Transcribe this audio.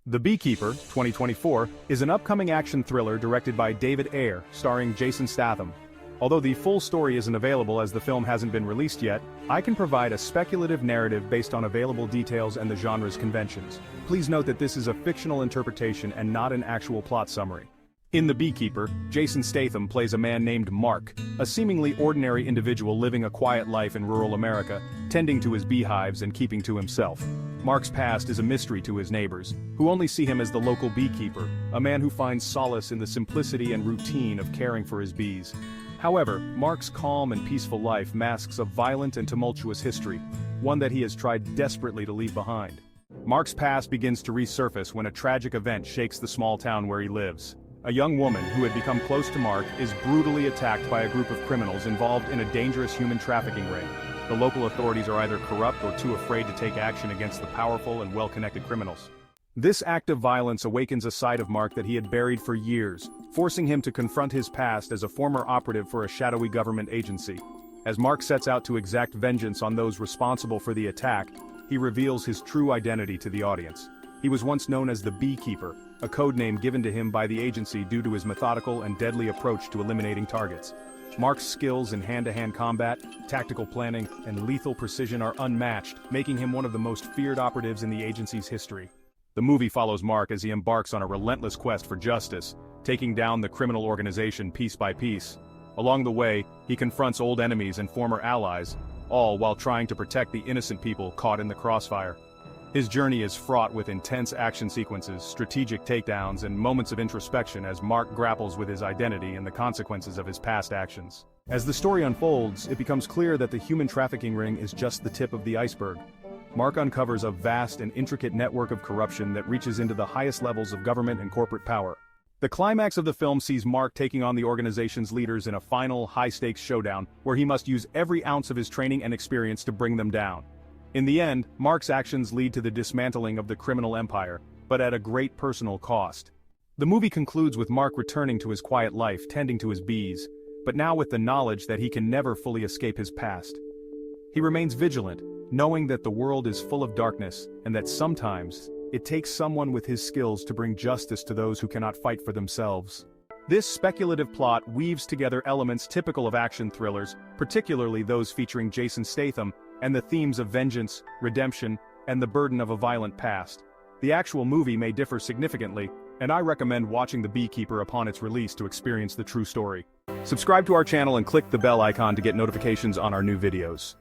The Beekeeper, 2024, is an upcoming action thriller directed by David Ayer, starring Jason Statham. Although the full story isn't available as the film hasn't been released yet, I can provide a speculative narrative based on available details and the genre's conventions. Please note that this is a fictional interpretation and not an actual plot summary. In The Beekeeper, Jason Statham plays a man named Mark, a seemingly ordinary individual living a quiet life in rural America, tending to his beehives and keeping to himself. Mark's past is a mystery to his neighbors, who only see him as the local beekeeper, a man who finds solace in the simplicity and routine of caring for his bees. However, Mark's calm and peaceful life masks a violent and tumultuous history, one that he has tried desperately to leave behind. Mark's past begins to resurface when a tragic event shakes the small town where he lives. A young woman who had become close to Mark is brutally attacked by a group of criminals involved in a dangerous human trafficking ring. The local authorities are either corrupt or too afraid to take action against the powerful and well-connected criminals. This act of violence awakens a side of Mark that he had buried for years, forcing him to confront his past as a former operative for a shadowy government agency. As Mark sets out to exact vengeance on those responsible for the attack, he reveals his true identity to the audience. He was once known as the Beekeeper, a code name given to him by the agency due to his methodical and deadly approach to eliminating targets. Mark's skills in hand-to-hand combat, tactical planning, and lethal precision are unmatched, making him one of the most feared operatives in the agency's history. The movie follows Mark as he embarks on a relentless quest for justice, taking down the criminal organization piece by piece. Along the way, he confronts old enemies and former allies, all while trying to protect the innocent people caught in the crossfire. His journey is fraught with intense action sequences, strategic takedowns, and moments of introspection as Mark grapples with his identity and the consequences of his past actions. As the story unfolds, it becomes clear that the human trafficking ring is just the tip of the iceberg. Mark uncovers a vast and intricate network of corruption that reaches into the highest levels of government and corporate power. The climax of the film sees Mark taking on the organization's leaders in a final, high-stakes showdown where he must use every ounce of his training and experience to bring them down. In the end, Mark's actions lead to the dismantling of the criminal empire, but at a great personal cost. The movie concludes with Mark returning to his quiet life, tending to his bees, but now with the knowledge that he can never fully escape his past. He remains vigilant, knowing that the world is full of darkness, and that sometimes, it takes someone with his skills to bring justice to those who cannot fight for themselves. This speculative plot weaves together elements typical of action thrillers, particularly those featuring Jason Statham, and the themes of vengeance, redemption, and the burden of a violent past. The actual movie may differ significantly, and I recommend watching The Beekeeper upon its release to experience the true story. Subscribe to our channel and click the bell icon to get notifications on our new videos.